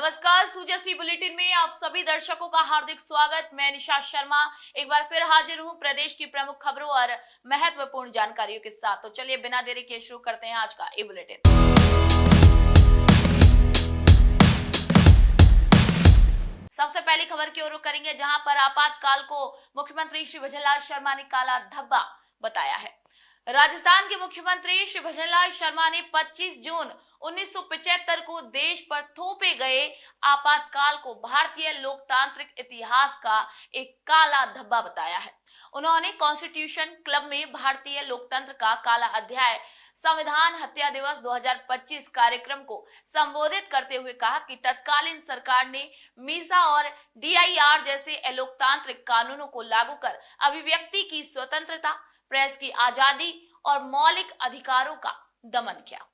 नमस्कार, सुजसी बुलेटिन में आप सभी दर्शकों का हार्दिक स्वागत। मैं निशा शर्मा एक बार फिर हाजिर हूं प्रदेश की प्रमुख खबरों और महत्वपूर्ण जानकारियों के साथ। तो चलिए बिना देरी के शुरू करते हैं आज का ये बुलेटिन। सबसे पहली खबर की ओर रुख करेंगे, जहां पर आपातकाल को मुख्यमंत्री श्री भजनलाल शर्मा ने काला धब्बा बताया है। राजस्थान के मुख्यमंत्री श्री भजनलाल शर्मा ने 25 जून 1975 को देश पर थोपे गए आपातकाल को भारतीय लोकतांत्रिक इतिहास का एक काला धब्बा बताया है। उन्होंने कॉन्स्टिट्यूशन क्लब में भारतीय लोकतंत्र का काला अध्याय संविधान हत्या दिवस 2025 कार्यक्रम को संबोधित करते हुए कहा कि तत्कालीन सरकार ने मीसा और डीआईआर जैसे अलोकतांत्रिक कानूनों को लागू कर अभिव्यक्ति की स्वतंत्रता, प्रेस की आजादी और मौलिक अधिकारों का दमन किया।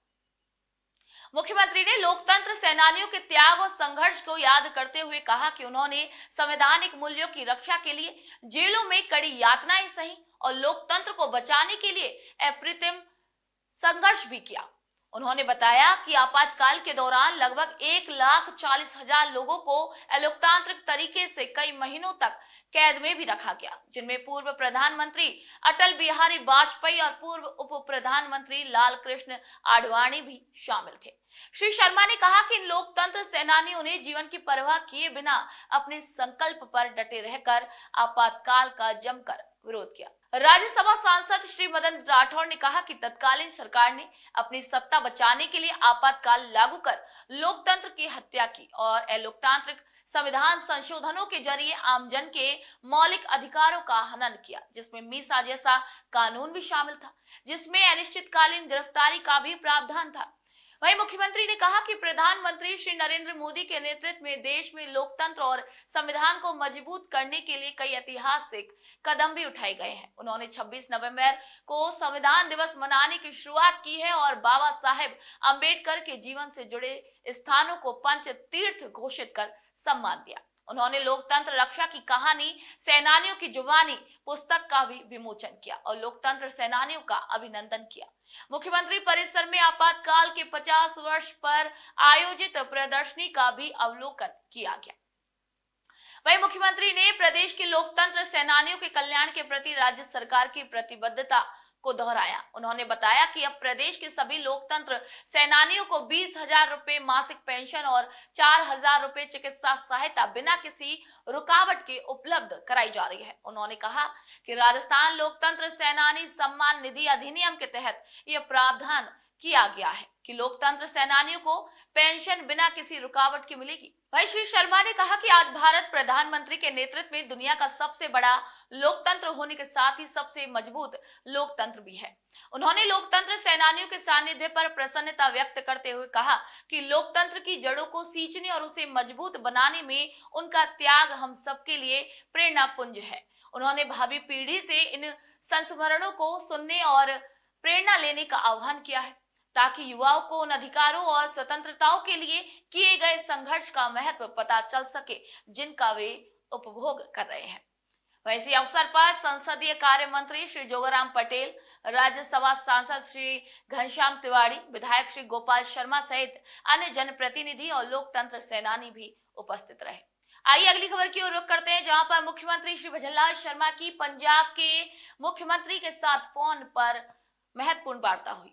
मुख्यमंत्री ने लोकतंत्र सेनानियों के त्याग और संघर्ष को याद करते हुए कहा कि उन्होंने संवैधानिक मूल्यों की रक्षा के लिए जेलों में कड़ी यातनाएं सही और लोकतंत्र को बचाने के लिए अप्रतिम संघर्ष भी किया। उन्होंने बताया कि आपातकाल के दौरान लगभग 1,40,000 लोगों को अलोकतांत्रिक तरीके से कई महीनों तक कैद में भी रखा गया, जिनमें पूर्व प्रधानमंत्री अटल बिहारी वाजपेयी और पूर्व उप प्रधानमंत्री लाल कृष्ण आडवाणी भी शामिल थे। श्री शर्मा ने कहा कि इन लोकतंत्र सेनानियों ने जीवन की परवाह किए बिना अपने संकल्प पर डटे रहकर आपातकाल का जमकर विरोध किया। राज्यसभा सांसद श्री मदन राठौड़ ने कहा कि तत्कालीन सरकार ने अपनी सत्ता बचाने के लिए आपातकाल लागू कर लोकतंत्र की हत्या की और अलोकतांत्रिक संविधान संशोधनों के जरिए आमजन के मौलिक अधिकारों का हनन किया, जिसमें मीसा जैसा कानून भी शामिल था, जिसमें अनिश्चितकालीन गिरफ्तारी का भी प्रावधान था। वहीं मुख्यमंत्री ने कहा कि प्रधानमंत्री श्री नरेंद्र मोदी के नेतृत्व में देश में लोकतंत्र और संविधान को मजबूत करने के लिए कई ऐतिहासिक कदम भी उठाए गए हैं। उन्होंने 26 नवंबर को संविधान दिवस मनाने की शुरुआत की है और बाबा साहेब अंबेडकर के जीवन से जुड़े स्थानों को पंच तीर्थ घोषित कर सम्मान दिया। उन्होंने लोकतंत्र रक्षा की कहानी सेनानियों की जुबानी पुस्तक का भी विमोचन किया और लोकतंत्र सेनानियों का अभिनंदन किया। मुख्यमंत्री परिसर में आपातकाल के 50 वर्ष पर आयोजित प्रदर्शनी का भी अवलोकन किया गया। वहीं मुख्यमंत्री ने प्रदेश के लोकतंत्र सेनानियों के कल्याण के प्रति राज्य सरकार की प्रतिबद्धता को दोहराया। उन्होंने बताया कि अब प्रदेश के सभी लोकतंत्र सेनानियों को 20,000 रुपए मासिक पेंशन और 4,000 रुपए चिकित्सा सहायता बिना किसी रुकावट के उपलब्ध कराई जा रही है। उन्होंने कहा कि राजस्थान लोकतंत्र सेनानी सम्मान निधि अधिनियम के तहत यह प्रावधान किया गया है कि लोकतंत्र सेनानियों को पेंशन बिना किसी रुकावट की मिलेगी। भाई श्री शर्मा ने कहा कि आज भारत प्रधानमंत्री के नेतृत्व में दुनिया का सबसे बड़ा लोकतंत्र होने के साथ ही सबसे मजबूत लोकतंत्र भी है। उन्होंने लोकतंत्र सेनानियों के सानिध्य पर प्रसन्नता व्यक्त करते हुए कहा कि लोकतंत्र की जड़ों को सींचने और उसे मजबूत बनाने में उनका त्याग हम सबके लिए प्रेरणा पुंज है। उन्होंने भावी पीढ़ी से इन संस्मरणों को सुनने और प्रेरणा लेने का आह्वान किया है, ताकि युवाओं को उन अधिकारों और स्वतंत्रताओं के लिए किए गए संघर्ष का महत्व पता चल सके जिनका वे उपभोग कर रहे हैं। वैसे अवसर पर संसदीय कार्य मंत्री श्री जोगाराम पटेल, राज्यसभा सांसद श्री घनश्याम तिवारी, विधायक श्री गोपाल शर्मा सहित अन्य जनप्रतिनिधि और लोकतंत्र सेनानी भी उपस्थित रहे। आइए अगली खबर की ओर रुख करते हैं, जहां पर मुख्यमंत्री श्री भजनलाल शर्मा की पंजाब के मुख्यमंत्री के साथ फोन पर महत्वपूर्ण वार्ता हुई।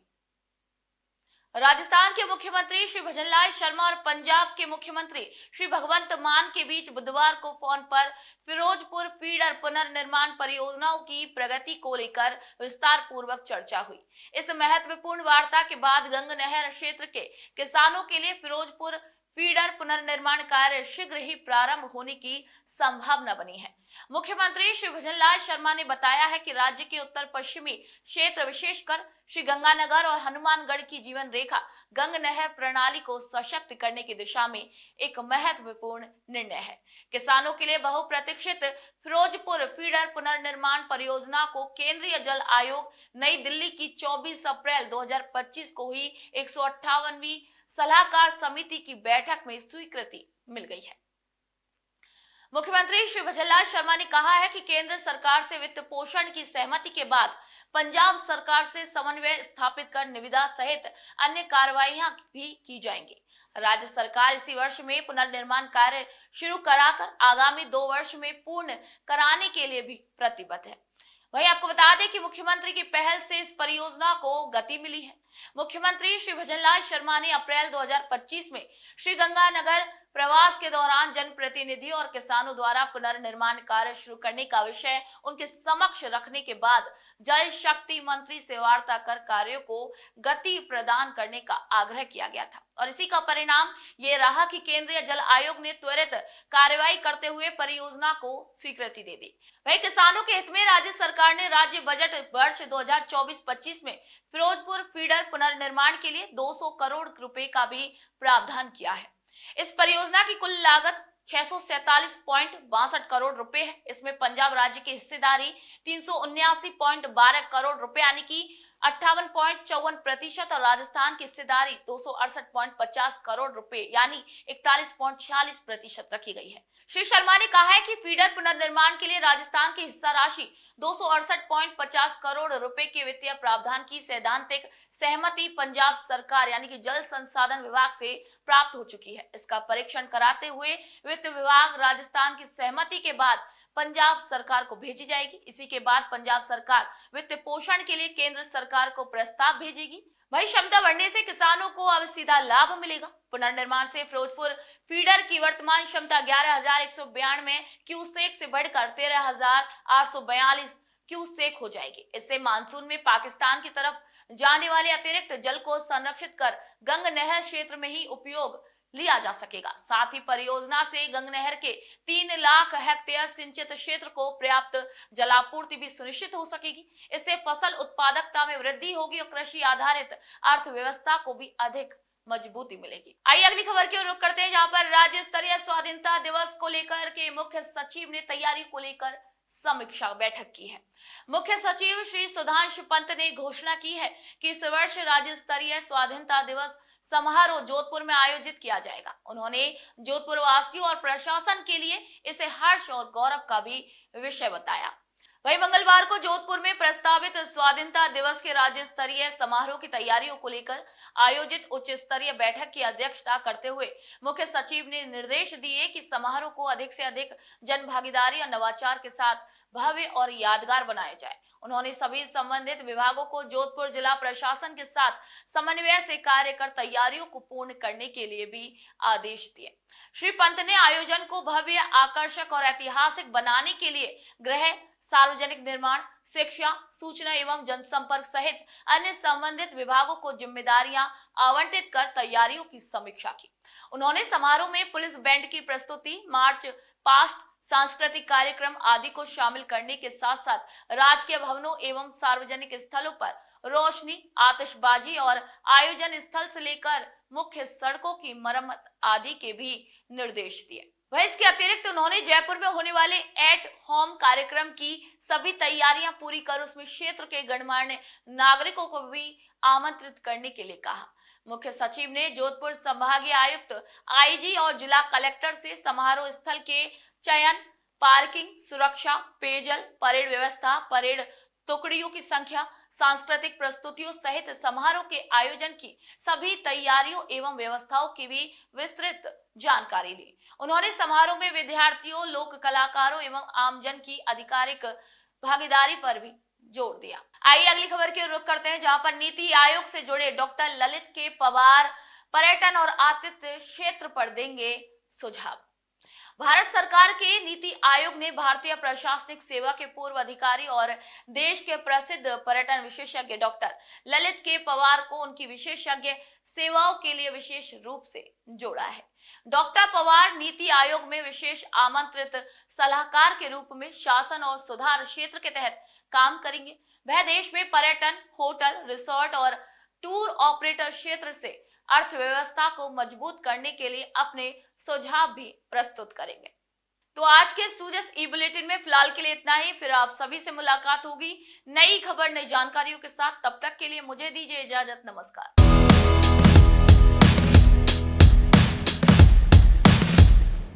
राजस्थान के मुख्यमंत्री श्री भजनलाल शर्मा और पंजाब के मुख्यमंत्री श्री भगवंत मान के बीच बुधवार को फोन पर फिरोजपुर फीडर पुनर्निर्माण परियोजनाओं की प्रगति को लेकर विस्तार पूर्वक चर्चा हुई। इस महत्वपूर्ण वार्ता के बाद गंग नहर क्षेत्र के किसानों के लिए फिरोजपुर फीडर पुनर्निर्माण कार्य शीघ्र ही प्रारंभ होने की संभावना बनी है। मुख्यमंत्री श्री भजनलाल शर्मा ने बताया है कि राज्य के उत्तर पश्चिमी क्षेत्र विशेषकर श्री गंगानगर और हनुमानगढ़ की जीवन रेखा गंग नहर प्रणाली को सशक्त करने की दिशा में एक महत्वपूर्ण निर्णय है। किसानों के लिए बहुप्रतीक्षित फिरोजपुर फीडर पुनर्निर्माण परियोजना को केंद्रीय जल आयोग नई दिल्ली की 24 अप्रैल 2025 को ही 158वीं सलाहकार समिति की बैठक में स्वीकृति मिल गई है। मुख्यमंत्री श्री भजनलाल शर्मा ने कहा है कि केंद्र सरकार से वित्त पोषण की सहमति के बाद पंजाब सरकार से समन्वय स्थापित कर निविदा सहित अन्य कार्रवाइयां भी की जाएंगी। राज्य सरकार इसी वर्ष में पुनर्निर्माण कार्य शुरू कराकर आगामी 2 वर्ष में पूर्ण कराने के लिए भी प्रतिबद्ध है। वहीं आपको बता दें कि मुख्यमंत्री की पहल से इस परियोजना को गति मिली है। मुख्यमंत्री श्री भजनलाल शर्मा ने अप्रैल 2025 में श्री गंगानगर प्रवास के दौरान जनप्रतिनिधि और किसानों द्वारा पुनर्निर्माण कार्य शुरू करने का विषय उनके समक्ष रखने के बाद जल शक्ति मंत्री से वार्ता कर कार्यों को गति प्रदान करने का आग्रह किया गया था और इसी का परिणाम ये रहा कि केंद्रीय जल आयोग ने त्वरित कार्रवाई करते हुए परियोजना को स्वीकृति दे दी। वहीं किसानों के हित में राज्य सरकार ने राज्य बजट वर्ष 2024-25 में फिरोजपुर फीडर पुनर्निर्माण के लिए 200 करोड़ रुपए का भी प्रावधान किया है। इस परियोजना की कुल लागत 647.62 करोड़ रुपए है। इसमें पंजाब राज्य की हिस्सेदारी 379.12 करोड़ रुपए यानी कि 58.54% और राजस्थान की हिस्सेदारी 268.50 करोड़ रुपए यानी 41.46% रखी गई है। श्री शर्मा ने कहा है कि फीडर पुनर्निर्माण के लिए राजस्थान की हिस्सा राशि 268.50 करोड़ रुपए के वित्तीय प्रावधान की सैद्धांतिक सहमति पंजाब सरकार यानी कि जल संसाधन विभाग से प्राप्त हो चुकी है। इसका परीक्षण कराते हुए वित्त विभाग राजस्थान की सहमति के बाद पंजाब सरकार को भेजी जाएगी। इसी के बाद पंजाब सरकार वित्त पोषण के लिए केंद्र सरकार को प्रस्ताव भेजेगी। वही क्षमता बढ़ने से किसानों को अब सीधा लाभ मिलेगा। पुनर्निर्माण से फिरोजपुर फीडर की वर्तमान क्षमता 11,192 क्यूसेक से बढ़कर 13,842 क्यूसेक हो जाएगी। इससे मानसून में पाकिस्तान की तरफ जाने वाले अतिरिक्त जल को संरक्षित कर गंग नहर क्षेत्र में ही उपयोग लिया जा सकेगा। साथ ही परियोजना से गंग नहर के 3 लाख हेक्टेयर सिंचित क्षेत्र को पर्याप्त जलापूर्ति भी सुनिश्चित हो सकेगी। इससे फसल उत्पादकता में वृद्धि होगी और कृषि आधारित अर्थव्यवस्था को भी अधिक मजबूती मिलेगी। आइए अगली खबर की ओर रुख करते हैं, जहां पर राज्य स्तरीय स्वाधीनता दिवस को लेकर के मुख्य सचिव ने तैयारी को लेकर समीक्षा बैठक की है। मुख्य सचिव श्री सुधांशु पंत ने घोषणा की है कि इस वर्ष राज्य स्तरीय स्वाधीनता दिवस समारोह जोधपुर में आयोजित किया जाएगा। उन्होंने जोधपुर वासियों और प्रशासन के लिए इसे हर्ष और गौरव का भी विषय बताया। वहीं मंगलवार को जोधपुर में प्रस्तावित स्वाधीनता दिवस के राज्य स्तरीय समारोह की तैयारियों को लेकर आयोजित उच्च स्तरीय बैठक की अध्यक्षता करते हुए मुख्य सचिव ने निर्देश दिए कि समारोह को अधिक से अधिक जन भागीदारी और नवाचार के साथ भव्य और यादगार बनाया जाए। उन्होंने सभी संबंधित विभागों को जोधपुर जिला प्रशासन के साथ समन्वय से कार्य कर तैयारियों को पूर्ण करने के लिए भी आदेश दिए। श्री पंत ने आयोजन को भव्य, आकर्षक और ऐतिहासिक बनाने के लिए गृह, सार्वजनिक निर्माण, शिक्षा, सूचना एवं जनसंपर्क सहित अन्य संबंधित विभागों को जिम्मेदारियां आवंटित कर तैयारियों की समीक्षा की। उन्होंने समारोह में पुलिस बैंड की प्रस्तुति, मार्च पास्ट, सांस्कृतिक कार्यक्रम आदि को शामिल करने के साथ साथ राजकीय भवनों एवं सार्वजनिक स्थलों पर रोशनी, आतिशबाजी और आयोजन स्थल से लेकर मुख्य सड़कों की मरम्मत आदि के भी निर्देश दिए। वह इसके अतिरिक्त उन्होंने जयपुर में होने वाले एट होम कार्यक्रम की सभी तैयारियां पूरी कर उसमें क्षेत्र के गणमान्य नागरिकों को भी आमंत्रित करने के लिए कहा। मुख्य सचिव ने जोधपुर संभागीय आयुक्त, आईजी और जिला कलेक्टर से समारोह स्थल के चयन, पार्किंग, सुरक्षा, पेयजल, परेड व्यवस्था, परेड टुकड़ियों की संख्या, सांस्कृतिक प्रस्तुतियों सहित समारोह के आयोजन की सभी तैयारियों एवं व्यवस्थाओं की भी विस्तृत जानकारी ली। उन्होंने समारोह में विद्यार्थियों, लोक कलाकारों एवं आमजन की आधिकारिक भागीदारी पर भी जोर दिया। आइए अगली खबर की ओर रुख करते हैं, जहां पर नीति आयोग से जुड़े डॉक्टर ललित के पवार पर्यटन और आतिथ्य क्षेत्र पर देंगे सुझाव। भारत सरकार के नीति आयोग ने भारतीय प्रशासनिक सेवा के पूर्व अधिकारी और देश के प्रसिद्ध पर्यटन विशेषज्ञ डॉक्टर ललित के पवार को उनकी विशेषज्ञ सेवाओं के लिए विशेष रूप से जोड़ा है। डॉक्टर पवार नीति आयोग में विशेष आमंत्रित सलाहकार के रूप में शासन और सुधार क्षेत्र के तहत काम करेंगे। वह देश में पर्यटन, होटल, रिसोर्ट और टूर ऑपरेटर क्षेत्र से अर्थव्यवस्था को मजबूत करने के लिए अपने सुझाव भी प्रस्तुत करेंगे। तो आज के सूजस ई बुलेटिन में फिलहाल के लिए इतना ही। फिर आप सभी से मुलाकात होगी नई खबर, नई जानकारियों के साथ। तब तक के लिए मुझे दीजिए इजाजत। नमस्कार।